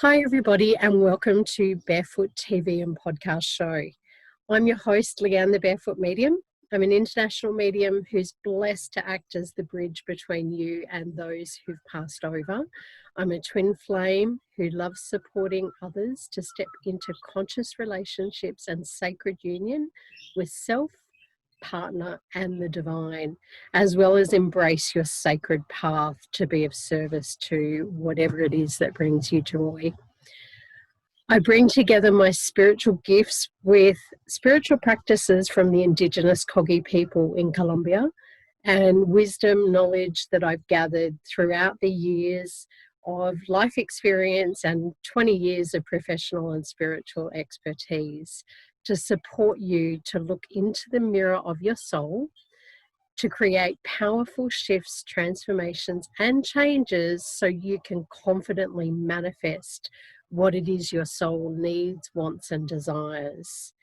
Hi, everybody, and welcome to Barefoot TV and podcast show. I'm your host, Leanne, the Barefoot Medium. I'm an international medium who's blessed to act as the bridge between you and those who've passed over. I'm a twin flame who loves supporting others to step into conscious relationships and sacred union with self, partner, and the divine, as well as embrace your sacred path to be of service to whatever it is that brings you joy. I bring together my spiritual gifts with spiritual practices from the indigenous Kogi people in Colombia and wisdom, knowledge that I've gathered throughout the years of life experience and 20 years of professional and spiritual expertise to support you to look into the mirror of your soul, to create powerful shifts, transformations, and changes so you can confidently manifest what it is your soul needs, wants, and desires.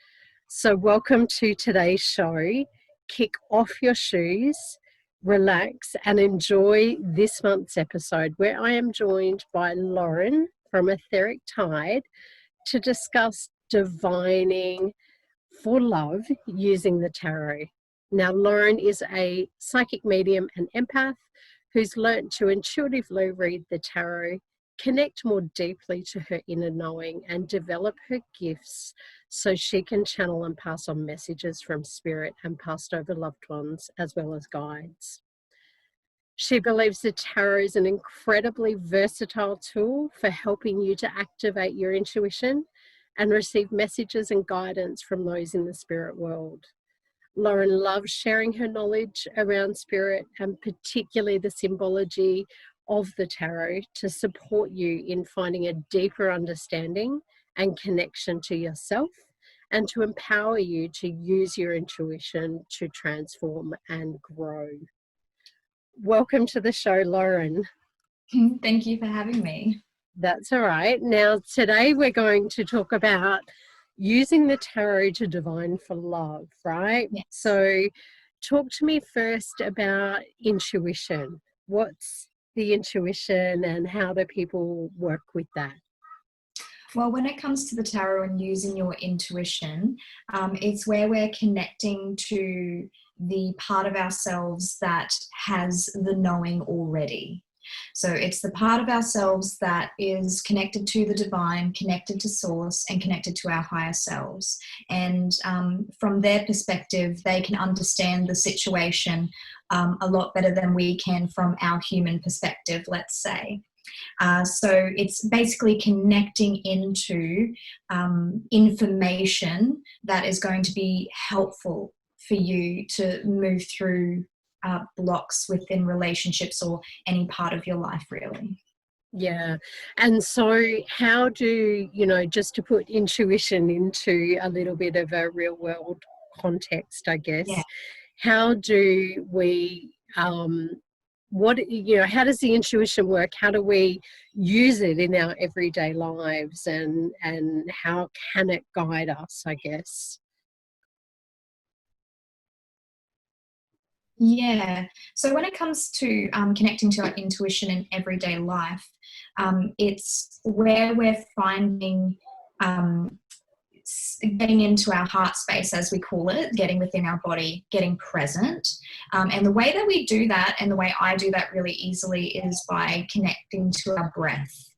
So welcome to today's show. Kick off your shoes, relax, and enjoy this month's episode where I am joined by Lauren from Etheric Tide to discuss divining for love using the tarot. Now, Lauren is a psychic medium and empath who's learnt to intuitively read the tarot, connect more deeply to her inner knowing, and develop her gifts so she can channel and pass on messages from spirit and past over loved ones, as well as guides. She believes the tarot is an incredibly versatile tool for helping you to activate your intuition and receive messages and guidance from those in the spirit world. Lauren loves sharing her knowledge around spirit and particularly the symbology of the tarot to support you in finding a deeper understanding and connection to yourself and to empower you to use your intuition to transform and grow. Welcome to the show, Lauren. Thank you for having me. That's all right. Now, today we're going to talk about using the tarot to divine for love, right? Yes. So talk to me first about intuition. What's the intuition and how do people work with that? Well, when it comes to the tarot and using your intuition, it's where we're connecting to the part of ourselves that has the knowing already. So it's the part of ourselves that is connected to the divine, connected to source, and connected to our higher selves. And from their perspective, they can understand the situation a lot better than we can from our human perspective, let's say. So it's basically connecting into information that is going to be helpful for you to move through blocks within relationships or any part of your life, really. Yeah. And so how do, just to put intuition into a little bit of a real world context, I guess, Yeah. how do we, how does the intuition work? How do we use it in our everyday lives and how can it guide us, I guess? Yeah. So when it comes to connecting to our intuition in everyday life, it's where we're finding getting into our heart space, as we call it, getting within our body, getting present. And the way that we do that, and the way I do that really easily, is by connecting to our breath.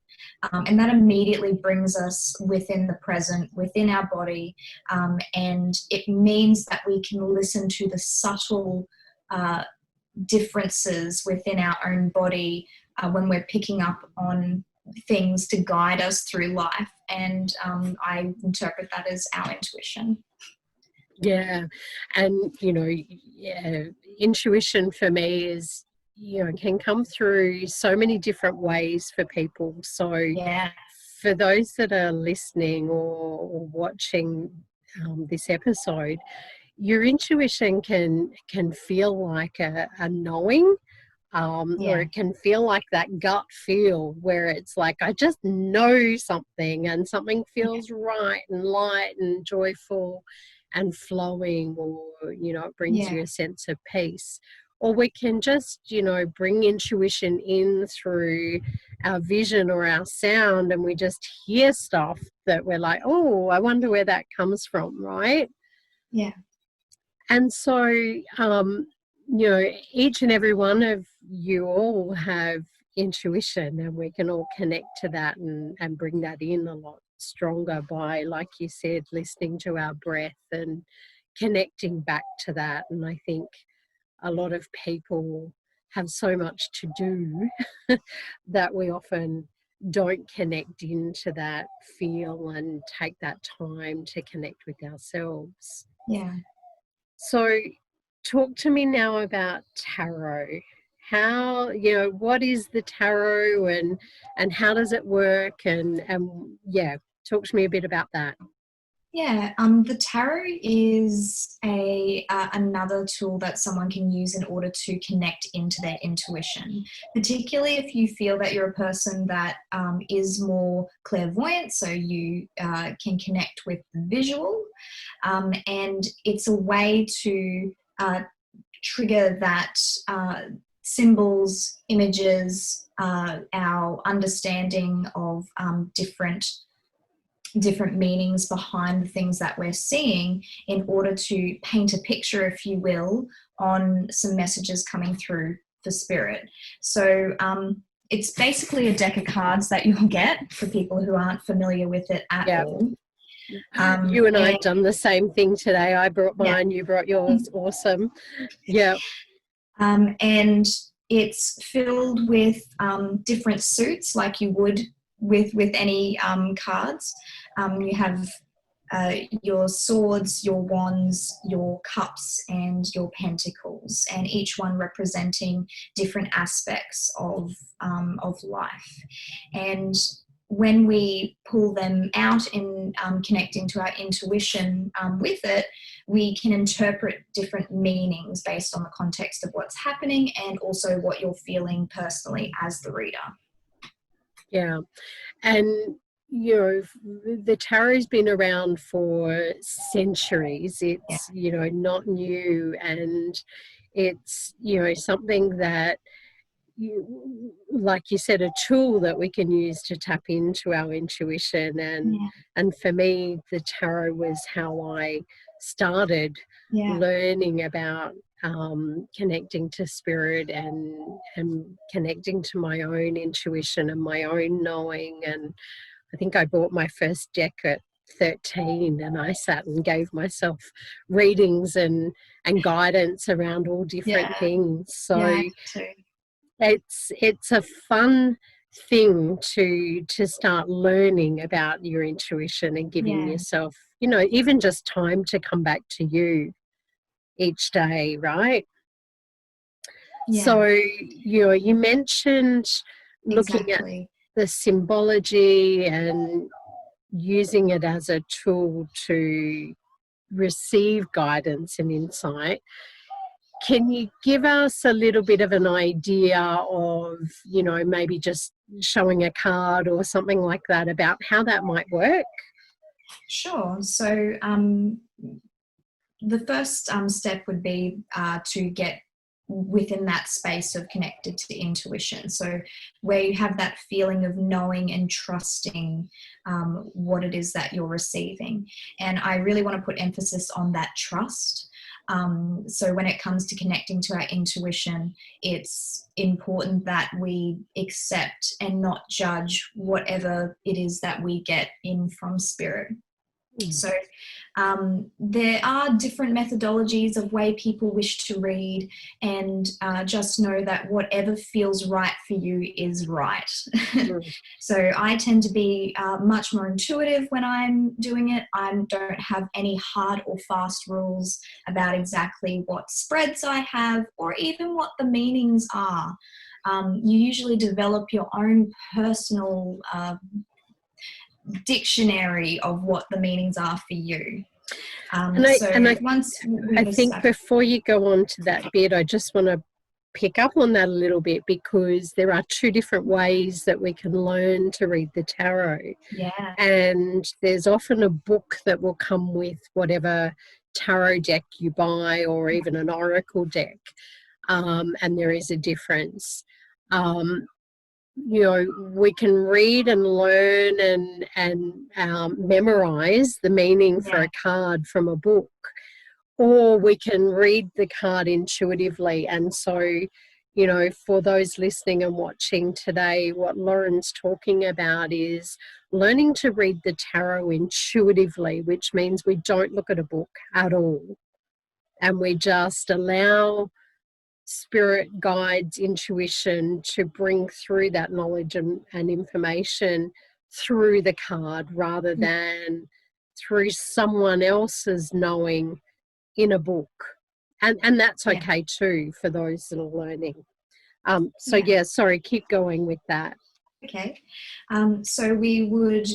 And that immediately brings us within the present, within our body. And it means that we can listen to the subtle differences within our own body when we're picking up on things to guide us through life. And I interpret that as our intuition. Yeah. And, intuition for me is, can come through so many different ways for people. So Yeah. for those that are listening or watching this episode, your intuition can feel like a knowing, or it can feel like that gut feel where it's like, I just know something and something feels right and light and joyful and flowing, or, it brings you a sense of peace. or we can just, you know, bring intuition in through our vision or our sound, and we just hear stuff that we're like, oh, I wonder where that comes from, right? Yeah. And so, you know, each and every one of you all have intuition, and we can all connect to that and bring that in a lot stronger by, like you said, listening to our breath and connecting back to that. And I think a lot of people have so much to do that we often don't connect into that feel and take that time to connect with ourselves. Yeah. So talk to me now about tarot. How, you know, what is the tarot, and how does it work, and yeah, talk to me a bit about that. Yeah, the tarot is another tool that someone can use in order to connect into their intuition, particularly if you feel that you're a person that is more clairvoyant, so you can connect with the visual, and it's a way to trigger that symbols, images, our understanding of different meanings behind the things that we're seeing, in order to paint a picture, if you will, on some messages coming through for spirit. So it's basically a deck of cards that you'll get, for people who aren't familiar with it at all. You and I have done the same thing today. I brought mine, you brought yours. Awesome. Yeah. And it's filled with different suits, like you would with any cards. You have your swords, your wands, your cups, and your pentacles, and each one representing different aspects of life. And when we pull them out and connect into our intuition with it, we can interpret different meanings based on the context of what's happening, and also what you're feeling personally as the reader. Yeah. And, you know, the tarot's been around for centuries. It's, you know, not new, and it's, you know, something that, like you said, a tool that we can use to tap into our intuition. And for me, the tarot was how I started learning about connecting to spirit and connecting to my own intuition and my own knowing. And I think I bought my first deck at 13, and I sat and gave myself readings and guidance around all different things. So it's a fun thing to start learning about your intuition and giving yourself, you know, even just time to come back to you each day, right? So, you know, you mentioned looking at the symbology and using it as a tool to receive guidance and insight. Can you give us a little bit of an idea of, you know, maybe just showing a card or something like that about how that might work? Sure. So the first step would be to get within that space of connected to intuition. So where you have that feeling of knowing and trusting what it is that you're receiving. And I really want to put emphasis on that trust. So when it comes to connecting to our intuition, it's important that we accept and not judge whatever it is that we get in from spirit. So there are different methodologies of way people wish to read, and just know that whatever feels right for you is right. So I tend to be much more intuitive when I'm doing it. I don't have any hard or fast rules about exactly what spreads I have, or even what the meanings are. You usually develop your own personal dictionary of what the meanings are for you. I think before you go on to that bit, I just want to pick up on that a little bit, because there are two different ways that we can learn to read the tarot. And there's often a book that will come with whatever tarot deck you buy, or even an oracle deck. and there is a difference. You know, we can read and learn and memorize the meaning for a card from a book, or we can read the card intuitively. And so, you know, for those listening and watching today, what Lauren's talking about is learning to read the tarot intuitively, which means we don't look at a book at all, and we just allow spirit guides, intuition to bring through that knowledge and information through the card rather than through someone else's knowing in a book. And that's okay too for those that are learning. So sorry, keep going with that. Okay. So we would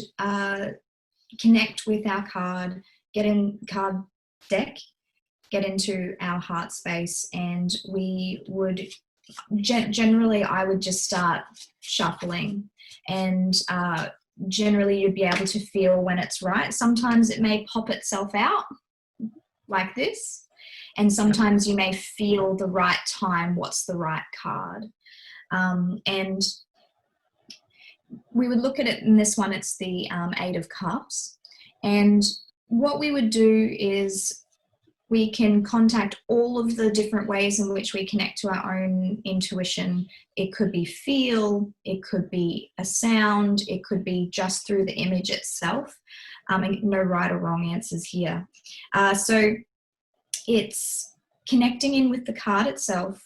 connect with our card, get in card deck, get into our heart space, and we would generally I would just start shuffling, and generally you'd be able to feel when it's right. Sometimes it may pop itself out like this, and sometimes you may feel the right time, what's the right card. And we would look at it in this one, it's the Eight of Cups, and what we would do is we can contact all of the different ways in which we connect to our own intuition. It could be feel, it could be a sound, it could be just through the image itself. And no right or wrong answers here. So it's connecting in with the card itself.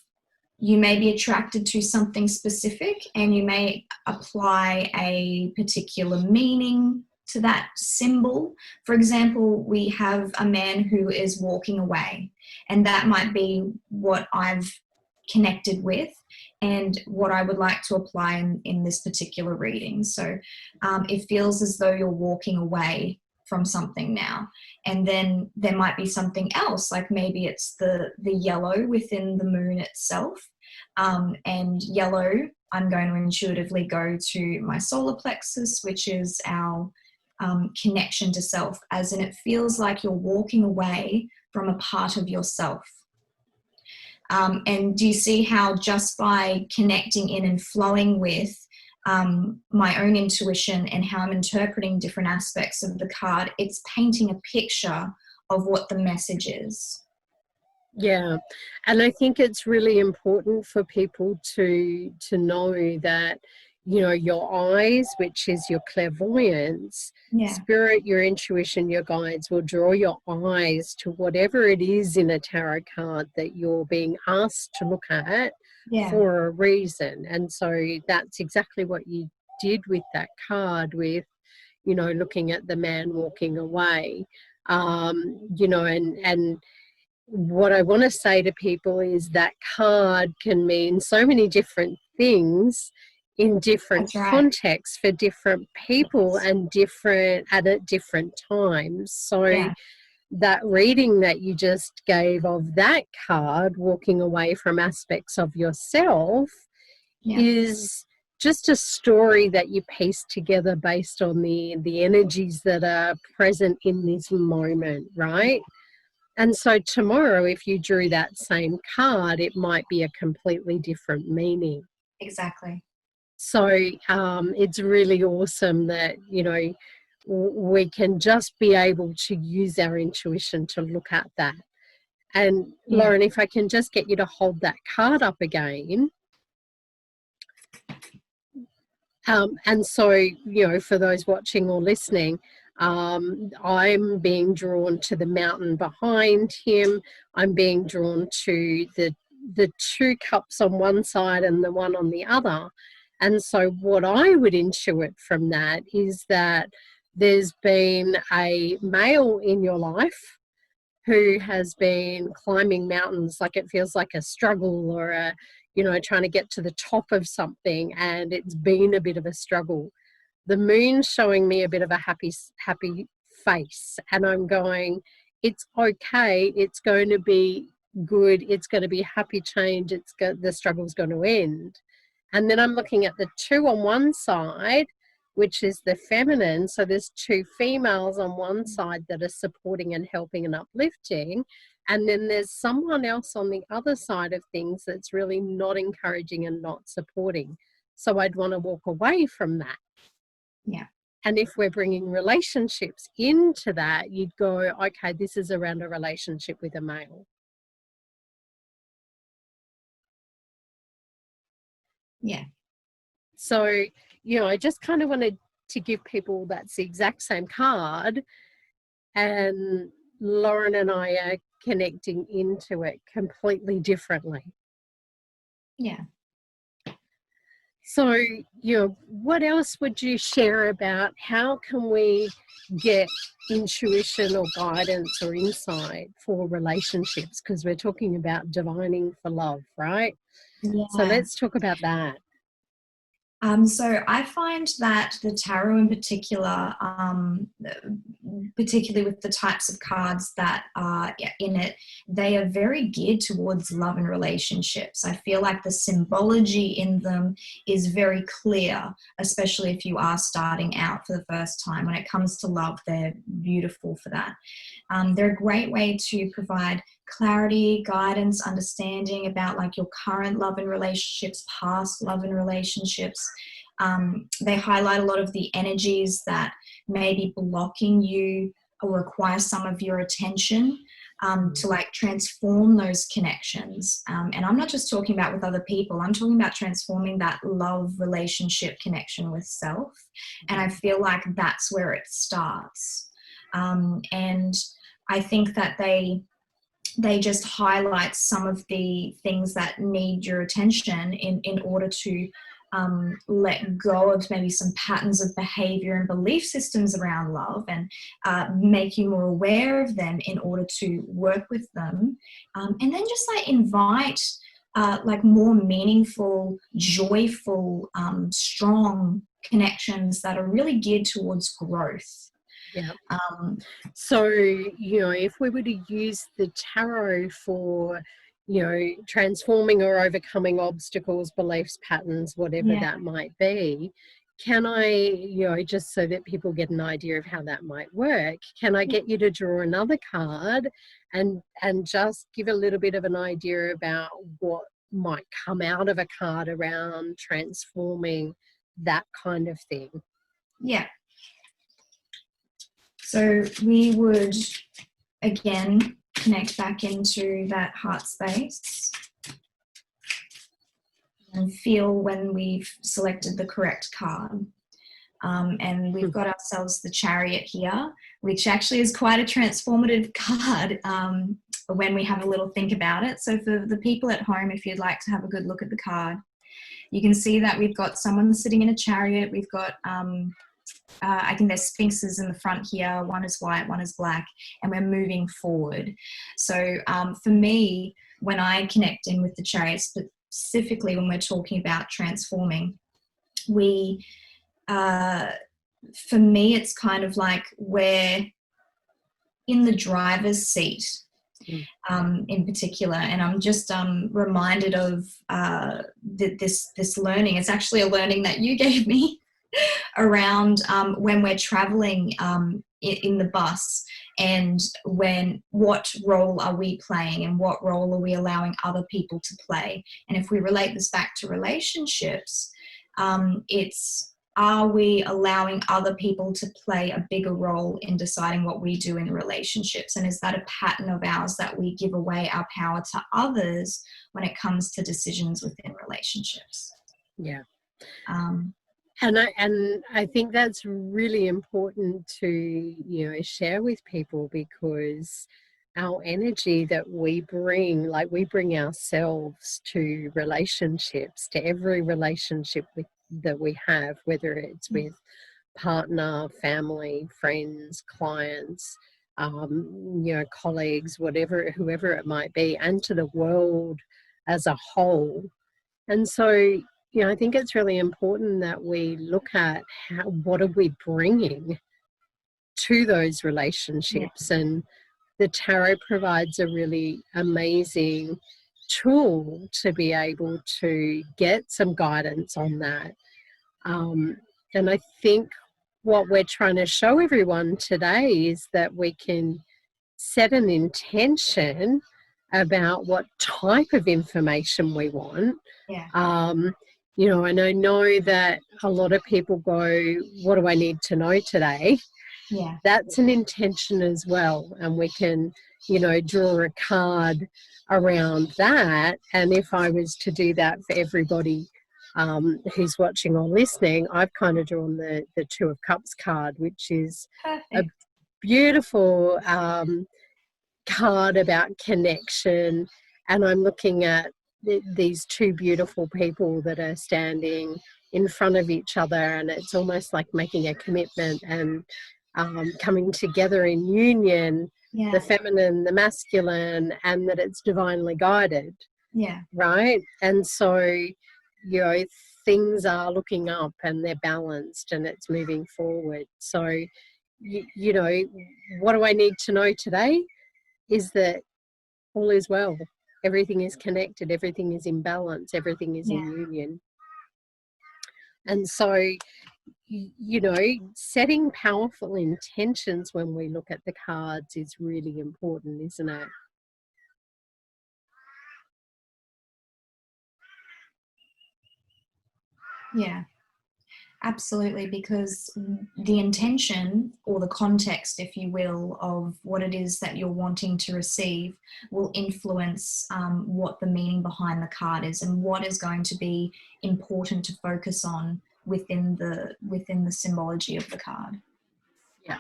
You may be attracted to something specific and you may apply a particular meaning to that symbol. For example, we have a man who is walking away, and that might be what I've connected with and what I would like to apply in this particular reading. So it feels as though you're walking away from something now, and then there might be something else, like maybe it's the yellow within the moon itself. And yellow, I'm going to intuitively go to my solar plexus, which is our connection to self, as in it feels like you're walking away from a part of yourself. And do you see how just by connecting in and flowing with my own intuition and how I'm interpreting different aspects of the card, it's painting a picture of what the message is. Yeah, and I think it's really important for people to know that, you know, your eyes, which is your clairvoyance, spirit, your intuition, your guides will draw your eyes to whatever it is in a tarot card that you're being asked to look at for a reason. And so that's exactly what you did with that card, with, you know, looking at the man walking away. You know, and what I want to say to people is that card can mean so many different things in different contexts for different people and at different times. So that reading that you just gave of that card, walking away from aspects of yourself, is just a story that you piece together based on the energies that are present in this moment, right? And so tomorrow, if you drew that same card, it might be a completely different meaning. Exactly. So it's really awesome that, you know, we can just be able to use our intuition to look at that. And Lauren, if I can just get you to hold that card up again. And so, you know, for those watching or listening, I'm being drawn to the mountain behind him. I'm being drawn to the two cups on one side and the one on the other. And so what I would intuit from that is that there's been a male in your life who has been climbing mountains, like it feels like a struggle or a, you know, trying to get to the top of something, and it's been a bit of a struggle. The moon's showing me a bit of a happy face, and I'm going, it's okay, it's going to be good, it's going to be happy change, the struggle's going to end. And then I'm looking at the two on one side, which is the feminine. So there's two females on one side that are supporting and helping and uplifting. And then there's someone else on the other side of things that's really not encouraging and not supporting. So I'd want to walk away from that. Yeah. And if we're bringing relationships into that, you'd go, okay, this is around a relationship with a male. Yeah. So, I just kind of wanted to give people that's the exact same card, and Lauren and I are connecting into it completely differently. Yeah. So, what else would you share about how can we get intuition or guidance or insight for relationships? Because we're talking about divining for love, right? Yeah. So let's talk about that. So I find that the tarot in particular, particularly with the types of cards that are in it, they are very geared towards love and relationships. I feel like the symbology in them is very clear, especially if you are starting out for the first time. When it comes to love, they're beautiful for that. They're a great way to provide clarity, guidance, understanding about like your current love and relationships, past love and relationships. They highlight a lot of the energies that may be blocking you or require some of your attention to like transform those connections. And I'm not just talking about with other people, I'm talking about transforming that love relationship connection with self. And I feel like that's where it starts. And I think that they just highlight some of the things that need your attention in order to let go of maybe some patterns of behavior and belief systems around love, and make you more aware of them in order to work with them. And then just like invite like more meaningful, joyful, strong connections that are really geared towards growth. Yeah. So, if we were to use the tarot for, transforming or overcoming obstacles, beliefs, patterns, whatever that might be, can I, just so that people get an idea of how that might work, can I get you to draw another card and just give a little bit of an idea about what might come out of a card around transforming that kind of thing? Yeah. So we would, again, connect back into that heart space and feel when we've selected the correct card. And we've got ourselves the Chariot here, which actually is quite a transformative card when we have a little think about it. So for the people at home, if you'd like to have a good look at the card, you can see that we've got someone sitting in a chariot. We've got I think there's sphinxes in the front here. One is white, one is black, and we're moving forward. So for me, when I connect in with the chariot, specifically when we're talking about transforming, for me, it's kind of like we're in the driver's seat in particular. And I'm just reminded of this learning. It's actually a learning that you gave me around when we're traveling in the bus, and what role are we playing and what role are we allowing other people to play. And if we relate this back to relationships, are we allowing other people to play a bigger role in deciding what we do in relationships? And is that a pattern of ours that we give away our power to others when it comes to decisions within relationships? Yeah. And I think that's really important to, share with people, because our energy that we bring, like we bring ourselves to relationships, to every relationship that we have, whether it's with partner, family, friends, clients, colleagues, whoever it might be, and to the world as a whole. And so, I think it's really important that we look at what are we bringing to those relationships. And the tarot provides a really amazing tool to be able to get some guidance on that. And I think what we're trying to show everyone today is that we can set an intention about what type of information we want. Yeah. You know, and I know that a lot of people go, what do I need to know today? Yeah. That's an intention as well. And we can, you know, draw a card around that. And if I was to do that for everybody who's watching or listening, I've kind of drawn the Two of Cups card, which is a Perfect. beautiful card about connection. And I'm looking at these two beautiful people that are standing in front of each other, and it's almost like making a commitment and coming together in union, Yeah. the feminine, the masculine, and that it's divinely guided. Yeah. Right? And so, you know, things are looking up and they're balanced and it's moving forward. So, you know, what do I need to know today is that all is well. Everything is connected. Everything is in balance. Everything is in union. And so, you know, setting powerful intentions when we look at the cards is really important, isn't it? Yeah. Absolutely, because the intention or the context, if you will, of what it is that you're wanting to receive will influence what the meaning behind the card is and what is going to be important to focus on within the symbology of the card. Yeah.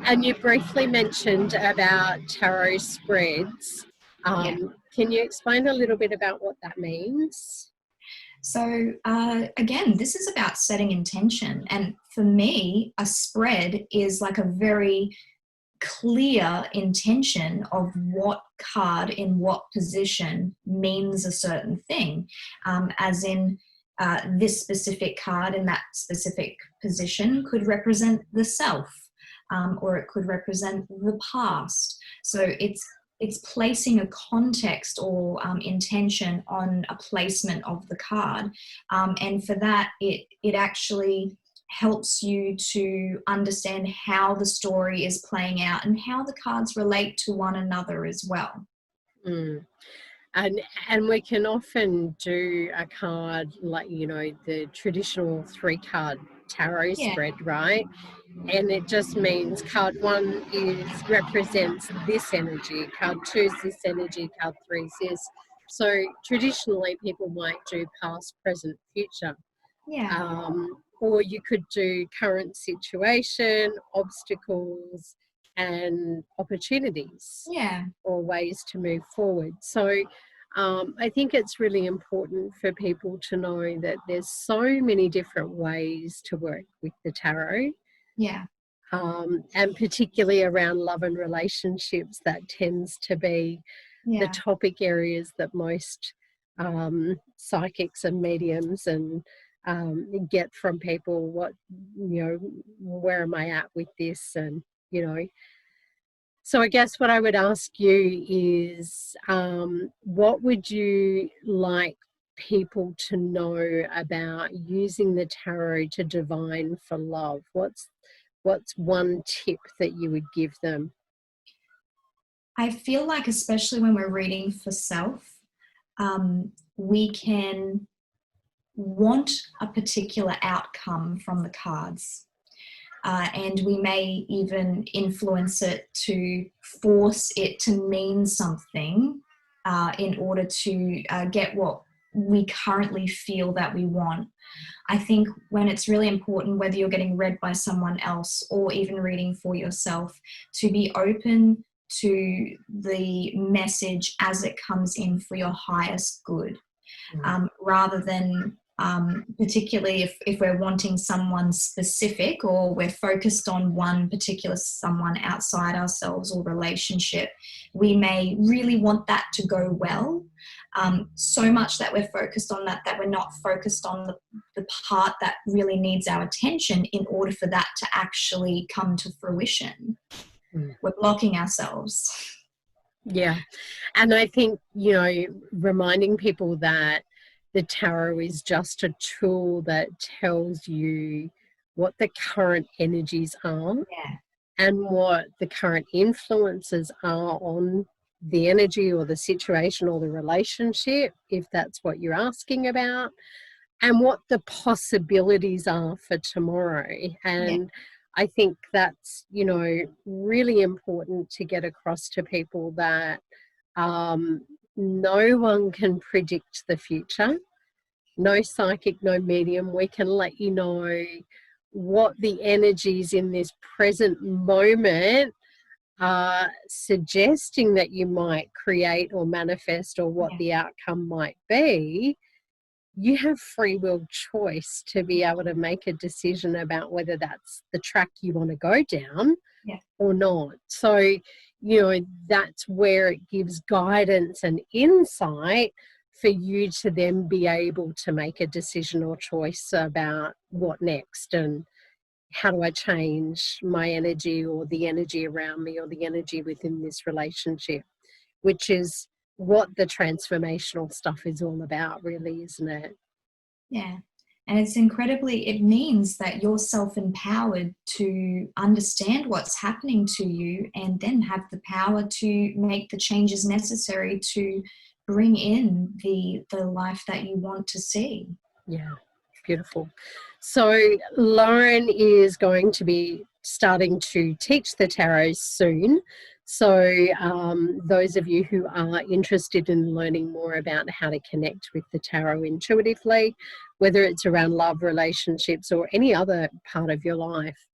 And you briefly mentioned about tarot spreads. Can you explain a little bit about what that means? So again, this is about setting intention. And for me, a spread is like a very clear intention of what card in what position means a certain thing, as in this specific card in that specific position could represent the self, or it could represent the past. So it's placing a context or intention on a placement of the card, and for that it actually helps you to understand how the story is playing out and how the cards relate to one another as well. And we can often do a card like, you know, the traditional 3-card tarot spread, right? And it just means card 1 represents this energy, card 2 is this energy, card 3 is this. So traditionally people might do past, present, future. Or you could do current situation, obstacles, and opportunities, or ways to move forward. So I think it's really important for people to know that there's so many different ways to work with the tarot. And particularly around love and relationships, that tends to be the topic areas that most psychics and mediums and get from people. What, you know, where am I at with this? And, you know, so I guess what I would ask you is, what would you like people to know about using the tarot to divine for love? What's one tip that you would give them? I feel like, especially when we're reading for self, we can want a particular outcome from the cards. And we may even influence it to force it to mean something in order to get what we currently feel that we want. I think when it's really important, whether you're getting read by someone else or even reading for yourself, to be open to the message as it comes in for your highest good, rather than particularly if we're wanting someone specific or we're focused on one particular someone outside ourselves or relationship, we may really want that to go well, so much that we're focused on that we're not focused on the part that really needs our attention in order for that to actually come to fruition. We're blocking ourselves. Yeah. And I think, you know, reminding people that the tarot is just a tool that tells you what the current energies are and what the current influences are on the energy or the situation or the relationship, if that's what you're asking about, and what the possibilities are for tomorrow. And I think that's, you know, really important to get across to people that no one can predict the future. No psychic, no medium. We can let you know what the energies in this present moment are suggesting that you might create or manifest, or what the outcome might be. You have free will choice to be able to make a decision about whether that's the track you want to go down or not. So, you know, that's where it gives guidance and insight for you to then be able to make a decision or choice about what next, and how do I change my energy, or the energy around me, or the energy within this relationship, which is what the transformational stuff is all about, really, isn't it? Yeah. And it's incredibly, it means that you're self-empowered to understand what's happening to you, and then have the power to make the changes necessary to bring in the life that you want to see. Yeah. Beautiful. So Lauren is going to be starting to teach the tarot soon. So those of you who are interested in learning more about how to connect with the tarot intuitively, whether it's around love, relationships, or any other part of your life,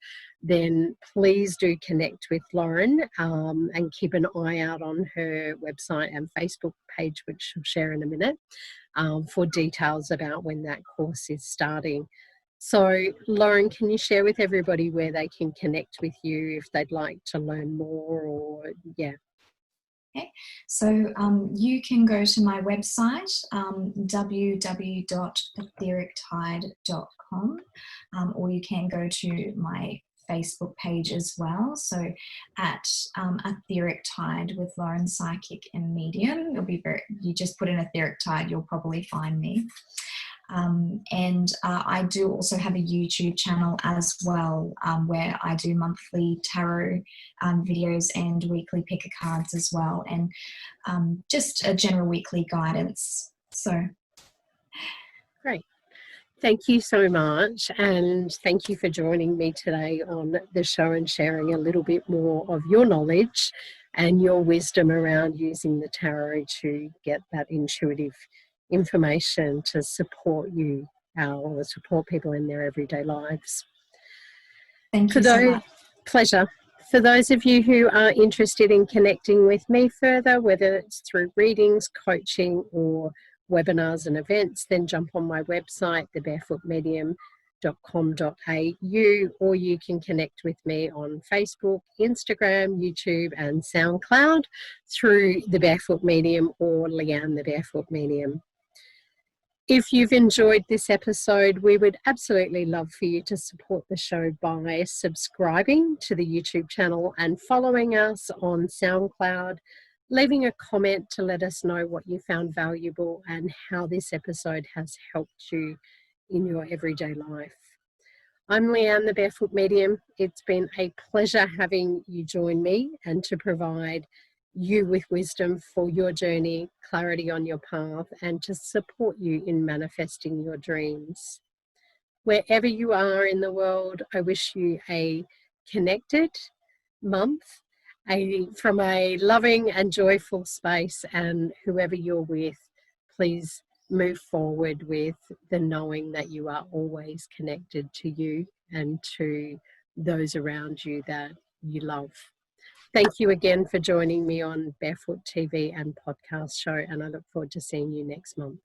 then please do connect with Lauren, and keep an eye out on her website and Facebook page, which she'll share in a minute, for details about when that course is starting. So Lauren, can you share with everybody where they can connect with you if they'd like to learn more, or Okay, so you can go to my website, www.etherictide.com, or you can go to my Facebook page as well. So at Etheric Tide with Lauren, Psychic and Medium. You just put in Etheric Tide, you'll probably find me. And I do also have a YouTube channel as well, where I do monthly tarot videos and weekly picker cards as well, and just a general weekly guidance. So great. Thank you so much, and thank you for joining me today on the show and sharing a little bit more of your knowledge and your wisdom around using the tarot to get that intuitive information to support you, or support people in their everyday lives. Thank you so much. Pleasure. For those of you who are interested in connecting with me further, whether it's through readings, coaching, or webinars and events, then jump on my website, thebarefootmedium.com.au, or you can connect with me on Facebook, Instagram, YouTube and SoundCloud through The Barefoot Medium or Leanne The Barefoot Medium. If you've enjoyed this episode, we would absolutely love for you to support the show by subscribing to the YouTube channel and following us on SoundCloud, leaving a comment to let us know what you found valuable and how this episode has helped you in your everyday life. I'm Leanne the Barefoot Medium. It's been a pleasure having you join me and to provide you with wisdom for your journey, clarity on your path, and to support you in manifesting your dreams. Wherever you are in the world, I wish you a connected month, from a loving and joyful space, and whoever you're with, please move forward with the knowing that you are always connected to you and to those around you that you love. Thank you again for joining me on Barefoot TV and podcast show, and I look forward to seeing you next month.